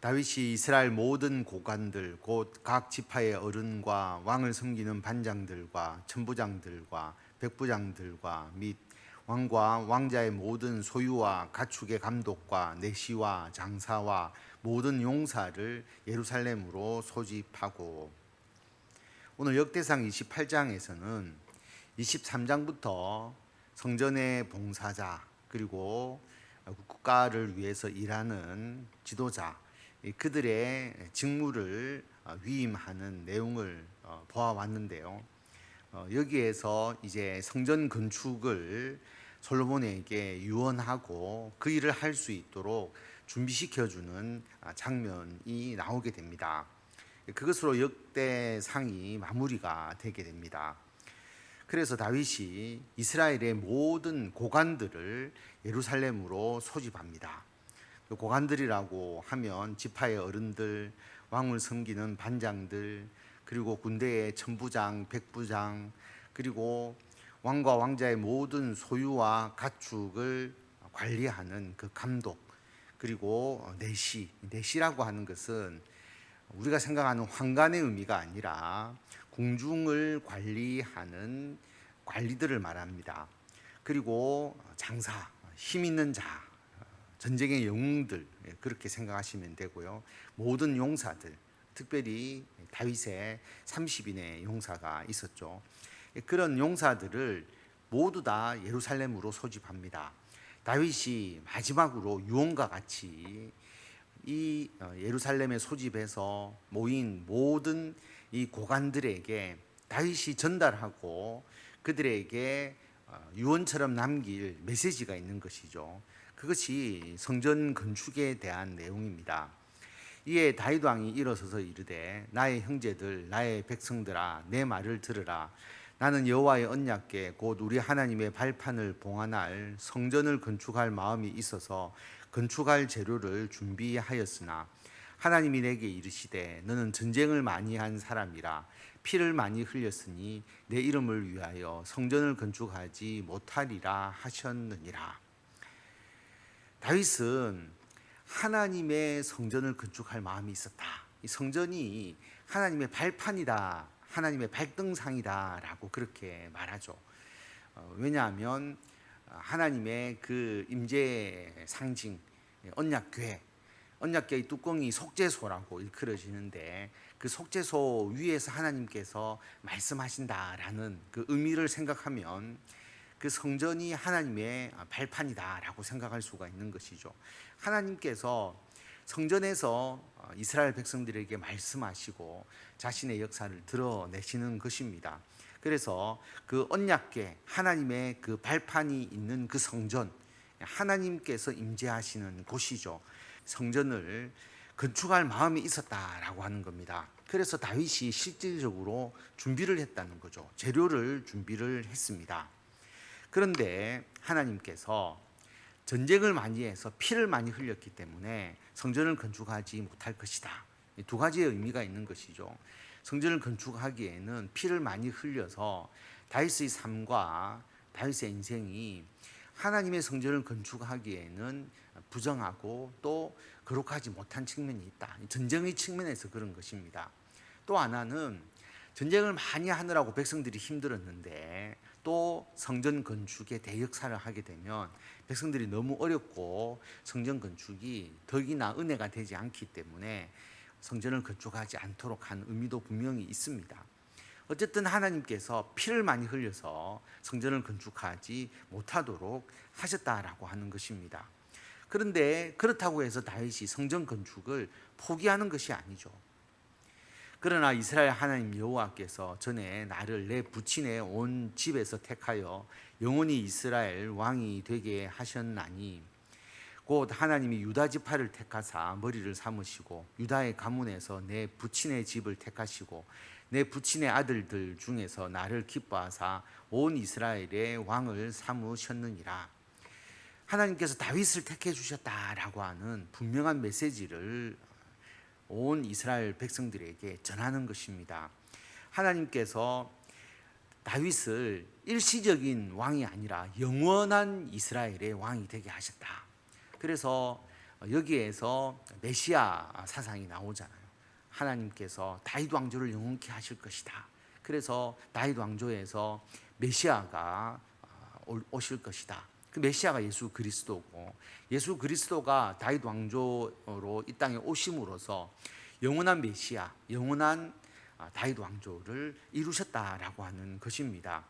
다윗이 이스라엘 모든 고관들 곧 각 지파의 어른과 왕을 섬기는 반장들과 천부장들과 백부장들과 및 왕과 왕자의 모든 소유와 가축의 감독과 내시와 장사와 모든 용사를 예루살렘으로 소집하고. 오늘 역대상 28장에서는 23장부터 성전의 봉사자 그리고 국가를 위해서 일하는 지도자 그들의 직무를 위임하는 내용을 보아왔는데요. 여기에서 이제 성전 건축을 솔로몬에게 유언하고 그 일을 할 수 있도록 준비시켜주는 장면이 나오게 됩니다. 그것으로 역대상이 마무리가 되게 됩니다. 그래서 다윗이 이스라엘의 모든 고관들을 예루살렘으로 소집합니다. 고관들이라고 하면 지파의 어른들, 왕을 섬기는 반장들, 그리고 군대의 천부장, 백부장, 그리고 왕과 왕자의 모든 소유와 가축을 관리하는 그 감독, 그리고 내시라고 하는 것은 우리가 생각하는 황관의 의미가 아니라 궁중을 관리하는 관리들을 말합니다. 그리고 장사, 힘 있는 자, 전쟁의 영웅들 그렇게 생각하시면 되고요. 모든 용사들, 특별히 다윗의 30인의 용사가 있었죠. 그런 용사들을 모두 다 예루살렘으로 소집합니다. 다윗이 마지막으로 유언과 같이 이 예루살렘에 소집해서 모인 모든 이 고관들에게 다윗이 전달하고 그들에게 유언처럼 남길 메시지가 있는 것이죠. 그것이 성전 건축에 대한 내용입니다. 이에 다윗 왕이 일어서서 이르되 나의 형제들 나의 백성들아 내 말을 들으라. 나는 여호와의 언약궤 곧 우리 하나님의 발판을 봉헌할 성전을 건축할 마음이 있어서 건축할 재료를 준비하였으나 하나님이 내게 이르시되 너는 전쟁을 많이 한 사람이라 피를 많이 흘렸으니 내 이름을 위하여 성전을 건축하지 못하리라 하셨느니라. 다윗은 하나님의 성전을 건축할 마음이 있었다. 이 성전이 하나님의 발판이다, 하나님의 발등상이다 라고 그렇게 말하죠. 왜냐하면 하나님의 그 임재의 상징 언약궤의 뚜껑이 속죄소라고 일컬어지는데 그 속죄소 위에서 하나님께서 말씀하신다라는 그 의미를 생각하면 그 성전이 하나님의 발판이다라고 생각할 수가 있는 것이죠. 하나님께서 성전에서 이스라엘 백성들에게 말씀하시고 자신의 역사를 드러내시는 것입니다. 그래서 그 언약궤 하나님의 그 발판이 있는 그 성전, 하나님께서 임재하시는 곳이죠. 성전을 건축할 마음이 있었다라고 하는 겁니다. 그래서 다윗이 실질적으로 준비를 했다는 거죠. 재료를 준비를 했습니다. 그런데 하나님께서 전쟁을 많이 해서 피를 많이 흘렸기 때문에 성전을 건축하지 못할 것이다. 두 가지의 의미가 있는 것이죠. 성전을 건축하기에는 피를 많이 흘려서 다윗의 삶과 다윗의 인생이 하나님의 성전을 건축하기에는 부정하고 또 거룩하지 못한 측면이 있다. 전쟁의 측면에서 그런 것입니다. 또 하나는 전쟁을 많이 하느라고 백성들이 힘들었는데 또 성전 건축의 대역사를 하게 되면 백성들이 너무 어렵고 성전 건축이 덕이나 은혜가 되지 않기 때문에 성전을 건축하지 않도록 한 의미도 분명히 있습니다. 어쨌든 하나님께서 피를 많이 흘려서 성전을 건축하지 못하도록 하셨다라고 하는 것입니다. 그런데 그렇다고 해서 다윗이 성전 건축을 포기하는 것이 아니죠. 그러나 이스라엘 하나님 여호와께서 전에 나를 내 부친의 온 집에서 택하여 영원히 이스라엘 왕이 되게 하셨나니 곧 하나님이 유다 지파를 택하사 머리를 삼으시고 유다의 가문에서 내 부친의 집을 택하시고 내 부친의 아들들 중에서 나를 기뻐하사 온 이스라엘의 왕을 삼으셨느니라. 하나님께서 다윗을 택해 주셨다라고 하는 분명한 메시지를 온 이스라엘 백성들에게 전하는 것입니다. 하나님께서 다윗을 일시적인 왕이 아니라 영원한 이스라엘의 왕이 되게 하셨다. 그래서 여기에서 메시아 사상이 나오잖아요. 하나님께서 다윗 왕조를 영원케 하실 것이다. 그래서 다윗 왕조에서 메시아가 오실 것이다. 그 메시아가 예수 그리스도고, 예수 그리스도가 다윗 왕조로 이 땅에 오심으로써 영원한 메시아, 영원한 다윗 왕조를 이루셨다라고 하는 것입니다.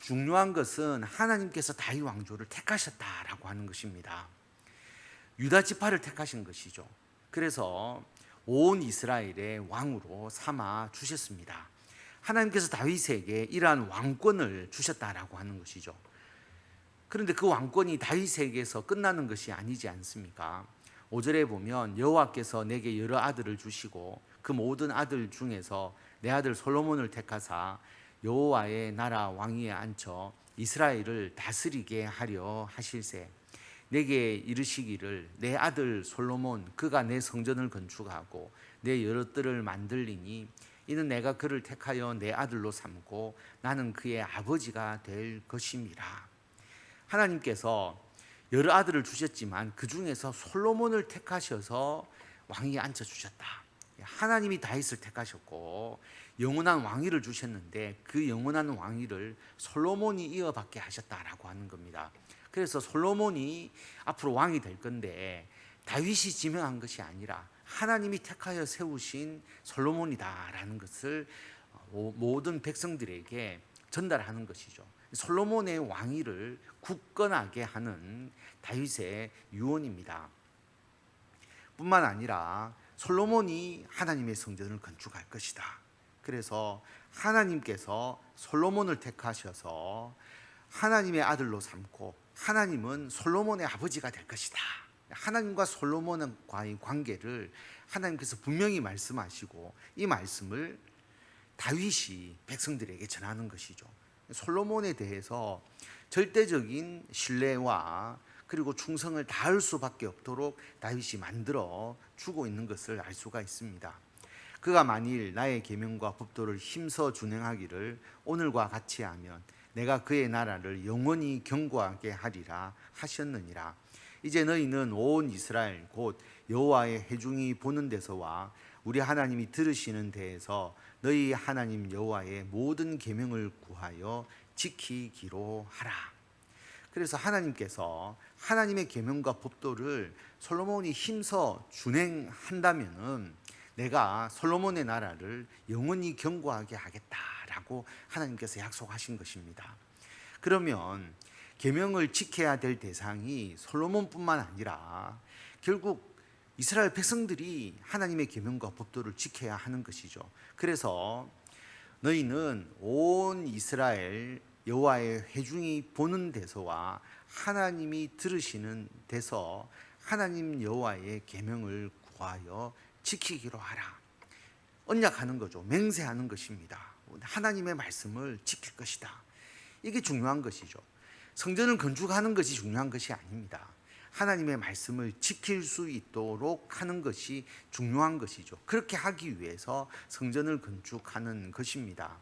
중요한 것은 하나님께서 다윗 왕조를 택하셨다라고 하는 것입니다. 유다 지파를 택하신 것이죠. 그래서 온 이스라엘의 왕으로 삼아 주셨습니다. 하나님께서 다윗에게 이러한 왕권을 주셨다라고 하는 것이죠. 그런데 그 왕권이 다윗에게서 끝나는 것이 아니지 않습니까? 5절에 보면 여호와께서 내게 여러 아들을 주시고 그 모든 아들 중에서 내 아들 솔로몬을 택하사 여호와의 나라 왕위에 앉혀 이스라엘을 다스리게 하려 하실세. 내게 이르시기를 내 아들 솔로몬 그가 내 성전을 건축하고 내 여러 뜰을 만들리니 이는 내가 그를 택하여 내 아들로 삼고 나는 그의 아버지가 될 것임이라. 하나님께서 여러 아들을 주셨지만 그 중에서 솔로몬을 택하셔서 왕위에 앉혀주셨다. 하나님이 다윗을 택하셨고 영원한 왕위를 주셨는데 그 영원한 왕위를 솔로몬이 이어받게 하셨다라고 하는 겁니다. 그래서 솔로몬이 앞으로 왕이 될 건데 다윗이 지명한 것이 아니라 하나님이 택하여 세우신 솔로몬이다라는 것을 모든 백성들에게 전달하는 것이죠. 솔로몬의 왕위를 굳건하게 하는 다윗의 유언입니다. 뿐만 아니라 솔로몬이 하나님의 성전을 건축할 것이다. 그래서 하나님께서 솔로몬을 택하셔서 하나님의 아들로 삼고 하나님은 솔로몬의 아버지가 될 것이다. 하나님과 솔로몬과의 관계를 하나님께서 분명히 말씀하시고 이 말씀을 다윗이 백성들에게 전하는 것이죠. 솔로몬에 대해서 절대적인 신뢰와 그리고 충성을 다할 수밖에 없도록 다윗이 만들어 주고 있는 것을 알 수가 있습니다. 그가 만일 나의 계명과 법도를 힘써 준행하기를 오늘과 같이 하면 내가 그의 나라를 영원히 견고하게 하리라 하셨느니라. 이제 너희는 온 이스라엘 곧 여호와의 회중이 보는 데서와 우리 하나님이 들으시는 데에서 너희 하나님 여호와의 모든 계명을 구하여 지키기로 하라. 그래서 하나님께서 하나님의 계명과 법도를 솔로몬이 힘써 준행한다면은 내가 솔로몬의 나라를 영원히 견고하게 하겠다라고 하나님께서 약속하신 것입니다. 그러면 계명을 지켜야 될 대상이 솔로몬뿐만 아니라 결국 이스라엘 백성들이 하나님의 계명과 법도를 지켜야 하는 것이죠. 그래서 너희는 온 이스라엘 여호와의 회중이 보는 데서와 하나님이 들으시는 데서 하나님 여호와의 계명을 구하여 지키기로 하라. 언약하는 거죠. 맹세하는 것입니다. 하나님의 말씀을 지킬 것이다. 이게 중요한 것이죠. 성전을 건축하는 것이 중요한 것이 아닙니다. 하나님의 말씀을 지킬 수 있도록 하는 것이 중요한 것이죠. 그렇게 하기 위해서 성전을 건축하는 것입니다.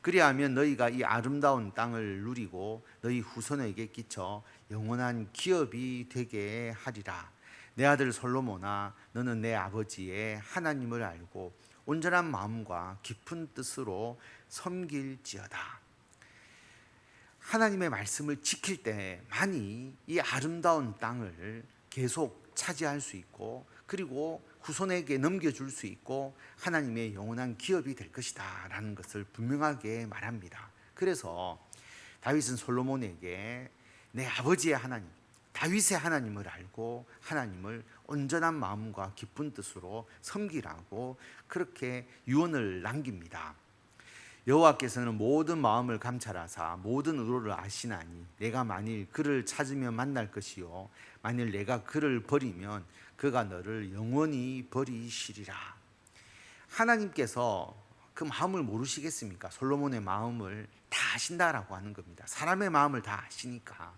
그리하면 너희가 이 아름다운 땅을 누리고 너희 후손에게 끼쳐 영원한 기업이 되게 하리라. 내 아들 솔로몬아, 너는 내 아버지의 하나님을 알고 온전한 마음과 깊은 뜻으로 섬길지어다. 하나님의 말씀을 지킬 때만이 이 아름다운 땅을 계속 차지할 수 있고 그리고 후손에게 넘겨줄 수 있고 하나님의 영원한 기업이 될 것이다 라는 것을 분명하게 말합니다. 그래서 다윗은 솔로몬에게 내 아버지의 하나님, 다윗의 하나님을 알고 하나님을 온전한 마음과 깊은 뜻으로 섬기라고 그렇게 유언을 남깁니다. 여호와께서는 모든 마음을 감찰하사 모든 의로를 아시나니 내가 만일 그를 찾으면 만날 것이요 만일 내가 그를 버리면 그가 너를 영원히 버리시리라. 하나님께서 그 마음을 모르시겠습니까? 솔로몬의 마음을 다 아신다라고 하는 겁니다. 사람의 마음을 다 아시니까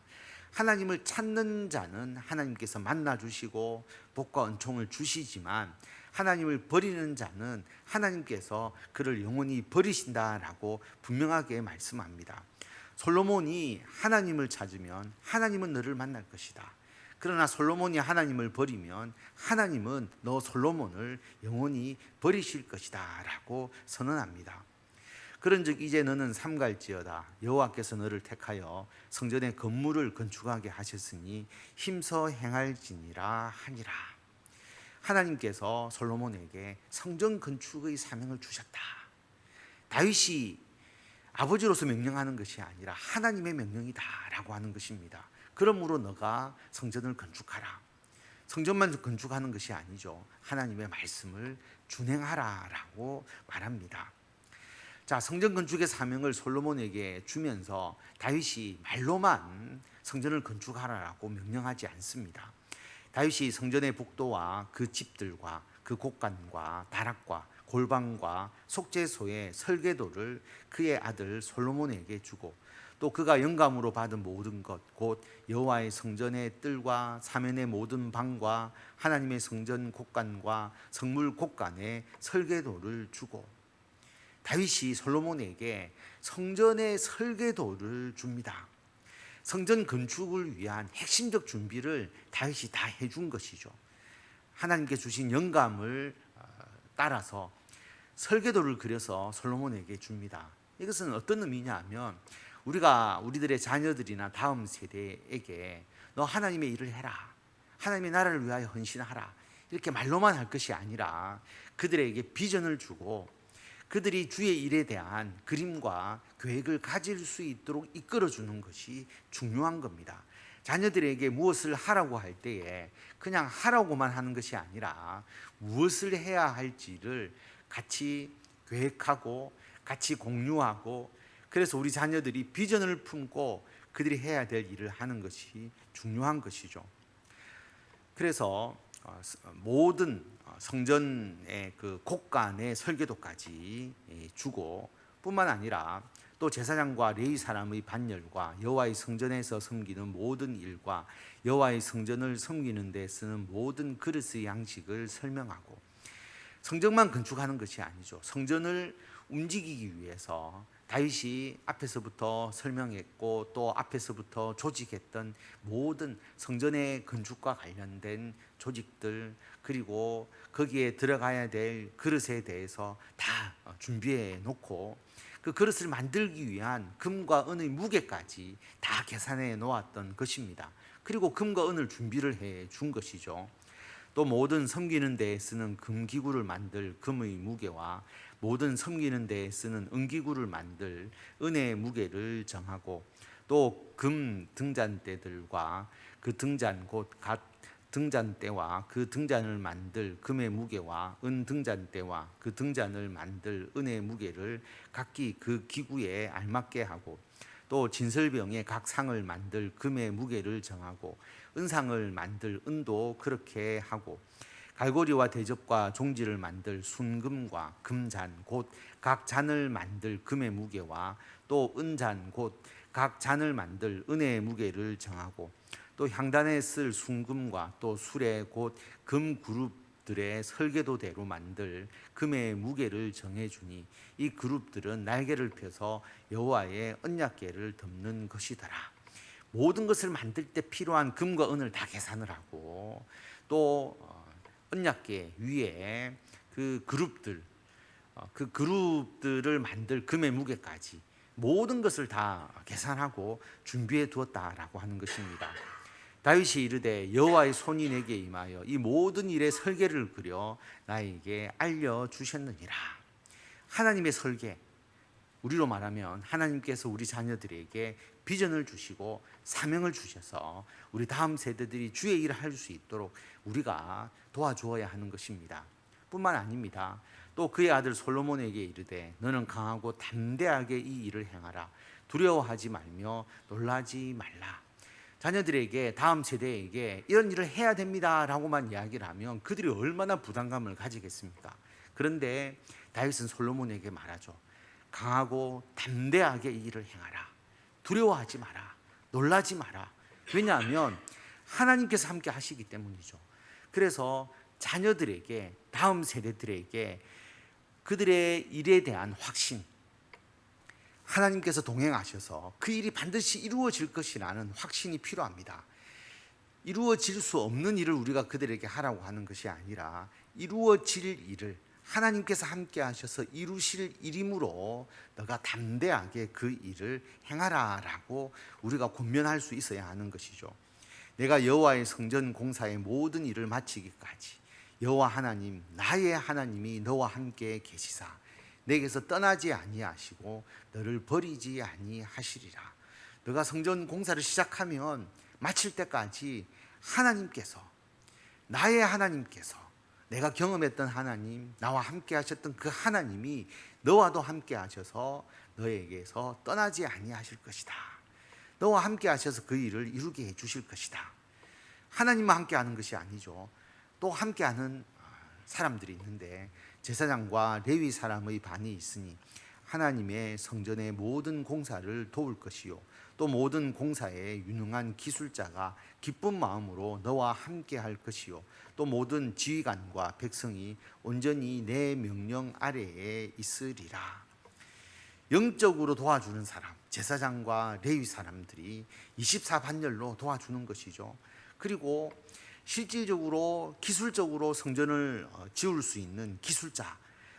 하나님을 찾는 자는 하나님께서 만나 주시고 복과 은총을 주시지만 하나님을 버리는 자는 하나님께서 그를 영원히 버리신다라고 분명하게 말씀합니다. 솔로몬이 하나님을 찾으면 하나님은 너를 만날 것이다. 그러나 솔로몬이 하나님을 버리면 하나님은 너 솔로몬을 영원히 버리실 것이다 라고 선언합니다. 그런즉 이제 너는 삼갈지어다. 여호와께서 너를 택하여 성전의 건물을 건축하게 하셨으니 힘써 행할지니라 하니라. 하나님께서 솔로몬에게 성전 건축의 사명을 주셨다. 다윗이 아버지로서 명령하는 것이 아니라 하나님의 명령이다라고 하는 것입니다. 그러므로 너가 성전을 건축하라. 성전만 건축하는 것이 아니죠. 하나님의 말씀을 준행하라라고 말합니다. 자, 성전 건축의 사명을 솔로몬에게 주면서 다윗이 말로만 성전을 건축하라라고 명령하지 않습니다. 다윗이 성전의 복도와 그 집들과 그 곡간과 다락과 골방과 속죄소의 설계도를 그의 아들 솔로몬에게 주고 또 그가 영감으로 받은 모든 것 곧 여호와의 성전의 뜰과 사면의 모든 방과 하나님의 성전 곡간과 성물 곡간의 설계도를 주고 다윗이 솔로몬에게 성전의 설계도를 줍니다. 성전 건축을 위한 핵심적 준비를 다윗이 다 해준 것이죠. 하나님께 주신 영감을 따라서 설계도를 그려서 솔로몬에게 줍니다. 이것은 어떤 의미냐 하면 우리들의 자녀들이나 다음 세대에게 너 하나님의 일을 해라, 하나님의 나라를 위하여 헌신하라, 이렇게 말로만 할 것이 아니라 그들에게 비전을 주고 그들이 주의 일에 대한 그림과 계획을 가질 수 있도록 이끌어주는 것이 중요한 겁니다. 자녀들에게 무엇을 하라고 할 때에 그냥 하라고만 하는 것이 아니라 무엇을 해야 할지를 같이 계획하고 같이 공유하고, 그래서 우리 자녀들이 비전을 품고 그들이 해야 될 일을 하는 것이 중요한 것이죠. 그래서 모든 성전의 그 곡간의 설계도까지 주고 뿐만 아니라 또 제사장과 레위 사람의 반열과 여호와의 성전에서 섬기는 모든 일과 여호와의 성전을 섬기는 데 쓰는 모든 그릇의 양식을 설명하고, 성전만 건축하는 것이 아니죠. 성전을 움직이기 위해서 다윗이 앞에서부터 설명했고 또 앞에서부터 조직했던 모든 성전의 건축과 관련된 조직들, 그리고 거기에 들어가야 될 그릇에 대해서 다 준비해 놓고 그 그릇을 만들기 위한 금과 은의 무게까지 다 계산해 놓았던 것입니다. 그리고 금과 은을 준비를 해 준 것이죠. 또 모든 섬기는 데에 쓰는 금기구를 만들 금의 무게와 모든 섬기는 데에 쓰는 은기구를 만들 은의 무게를 정하고, 또 금 등잔대들과 그 등잔 곧 갓 등잔대와 그 등잔을 만들 금의 무게와 은 등잔대와 그 등잔을 만들 은의 무게를 각기 그 기구에 알맞게 하고, 또 진설병에 각 상을 만들 금의 무게를 정하고 은상을 만들 은도 그렇게 하고, 갈고리와 대접과 종지를 만들 순금과 금잔 곧 각 잔을 만들 금의 무게와 또 은잔 곧 각 잔을 만들 은의 무게를 정하고, 또 향단에 쓸 순금과 또 수레 곧 금 그룹들의 설계도대로 만들 금의 무게를 정해주니 이 그룹들은 날개를 펴서 여호와의 언약궤를 덮는 것이더라. 모든 것을 만들 때 필요한 금과 은을 다 계산을 하고, 또 언약궤 위에 그 그룹들을 만들 금의 무게까지 모든 것을 다 계산하고 준비해 두었다라고 하는 것입니다. 다윗이 이르되 여호와의 손이 내게 임하여 이 모든 일의 설계를 그려 나에게 알려주셨느니라. 하나님의 설계, 우리로 말하면 하나님께서 우리 자녀들에게 비전을 주시고 사명을 주셔서 우리 다음 세대들이 주의 일을 할 수 있도록 우리가 도와주어야 하는 것입니다. 뿐만 아닙니다. 또 그의 아들 솔로몬에게 이르되 너는 강하고 담대하게 이 일을 행하라. 두려워하지 말며 놀라지 말라. 자녀들에게, 다음 세대에게 이런 일을 해야 됩니다 라고만 이야기를 하면 그들이 얼마나 부담감을 가지겠습니까? 그런데 다윗은 솔로몬에게 말하죠. 강하고 담대하게 이 일을 행하라. 두려워하지 마라. 놀라지 마라. 왜냐하면 하나님께서 함께 하시기 때문이죠. 그래서 자녀들에게, 다음 세대들에게 그들의 일에 대한 확신, 하나님께서 동행하셔서 그 일이 반드시 이루어질 것이라는 확신이 필요합니다. 이루어질 수 없는 일을 우리가 그들에게 하라고 하는 것이 아니라 이루어질 일을 하나님께서 함께 하셔서 이루실 일이므로 너가 담대하게 그 일을 행하라라고 우리가 권면할 수 있어야 하는 것이죠. 내가 여호와의 성전 공사의 모든 일을 마치기까지 여호와 하나님 나의 하나님이 너와 함께 계시사 내게서 떠나지 아니하시고 너를 버리지 아니하시리라. 너가 성전 공사를 시작하면 마칠 때까지 하나님께서, 나의 하나님께서, 내가 경험했던 하나님, 나와 함께 하셨던 그 하나님이 너와도 함께 하셔서 너에게서 떠나지 아니하실 것이다. 너와 함께 하셔서 그 일을 이루게 해 주실 것이다. 하나님만 함께 하는 것이 아니죠. 또 함께 하는 사람들이 있는데 제사장과 레위 사람의 반이 있으니 하나님의 성전의 모든 공사를 도울 것이요 또 모든 공사에 유능한 기술자가 기쁜 마음으로 너와 함께 할 것이요 또 모든 지휘관과 백성이 온전히 내 명령 아래에 있으리라. 영적으로 도와주는 사람, 제사장과 레위 사람들이 24반열로 도와주는 것이죠. 그리고 실질적으로 기술적으로 성전을 지을 수 있는 기술자,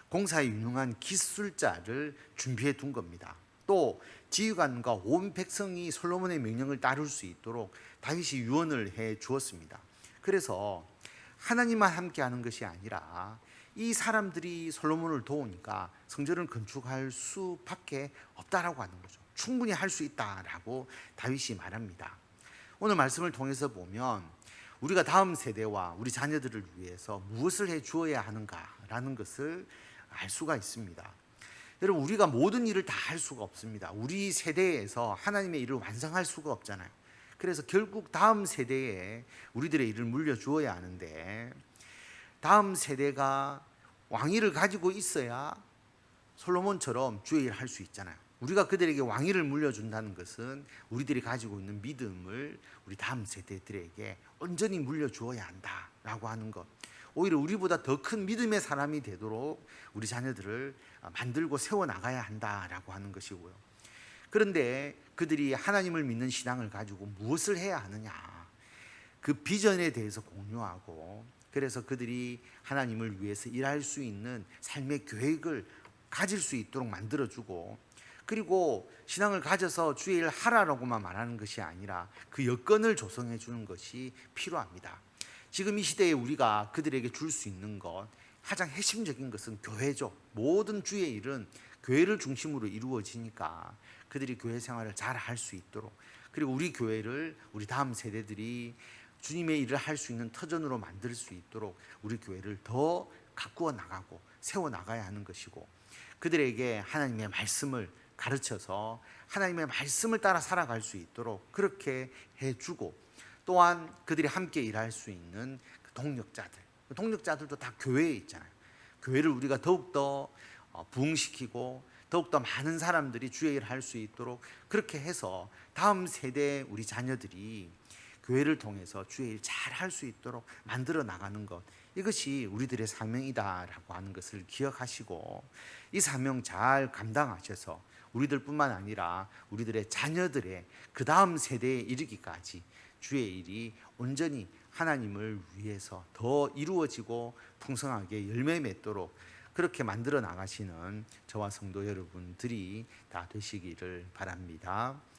공사에 유능한 기술자를 준비해 둔 겁니다. 또 지휘관과 온 백성이 솔로몬의 명령을 따를 수 있도록 다윗이 유언을 해 주었습니다. 그래서 하나님만 함께 하는 것이 아니라 이 사람들이 솔로몬을 도우니까 성전을 건축할 수밖에 없다라고 하는 거죠. 충분히 할 수 있다라고 다윗이 말합니다. 오늘 말씀을 통해서 보면 우리가 다음 세대와 우리 자녀들을 위해서 무엇을 해 주어야 하는가라는 것을 알 수가 있습니다. 여러분, 우리가 모든 일을 다 할 수가 없습니다. 우리 세대에서 하나님의 일을 완성할 수가 없잖아요. 그래서 결국 다음 세대에 우리들의 일을 물려주어야 하는데 다음 세대가 왕위를 가지고 있어야 솔로몬처럼 주의 일을 할 수 있잖아요. 우리가 그들에게 왕위를 물려준다는 것은 우리들이 가지고 있는 믿음을 우리 다음 세대들에게 온전히 물려주어야 한다라고 하는 것. 오히려 우리보다 더 큰 믿음의 사람이 되도록 우리 자녀들을 만들고 세워나가야 한다라고 하는 것이고요. 그런데 그들이 하나님을 믿는 신앙을 가지고 무엇을 해야 하느냐, 그 비전에 대해서 공유하고, 그래서 그들이 하나님을 위해서 일할 수 있는 삶의 계획을 가질 수 있도록 만들어주고, 그리고 신앙을 가져서 주의 일을 하라라고만 말하는 것이 아니라 그 여건을 조성해 주는 것이 필요합니다. 지금 이 시대에 우리가 그들에게 줄 수 있는 것, 가장 핵심적인 것은 교회죠. 모든 주의 일은 교회를 중심으로 이루어지니까 그들이 교회 생활을 잘 할 수 있도록, 그리고 우리 교회를 우리 다음 세대들이 주님의 일을 할 수 있는 터전으로 만들 수 있도록 우리 교회를 더 가꾸어 나가고 세워 나가야 하는 것이고, 그들에게 하나님의 말씀을 가르쳐서 하나님의 말씀을 따라 살아갈 수 있도록 그렇게 해주고, 또한 그들이 함께 일할 수 있는 동력자들도 다 교회에 있잖아요. 교회를 우리가 더욱더 부흥시키고 더욱더 많은 사람들이 주의 일을 할 수 있도록 그렇게 해서 다음 세대 우리 자녀들이 교회를 통해서 주의 일 잘 할 수 있도록 만들어 나가는 것, 이것이 우리들의 사명이다라고 하는 것을 기억하시고 이 사명 잘 감당하셔서 우리들뿐만 아니라 우리들의 자녀들의 그 다음 세대에 이르기까지 주의 일이 온전히 하나님을 위해서 더 이루어지고 풍성하게 열매 맺도록 그렇게 만들어 나가시는 저와 성도 여러분들이 다 되시기를 바랍니다.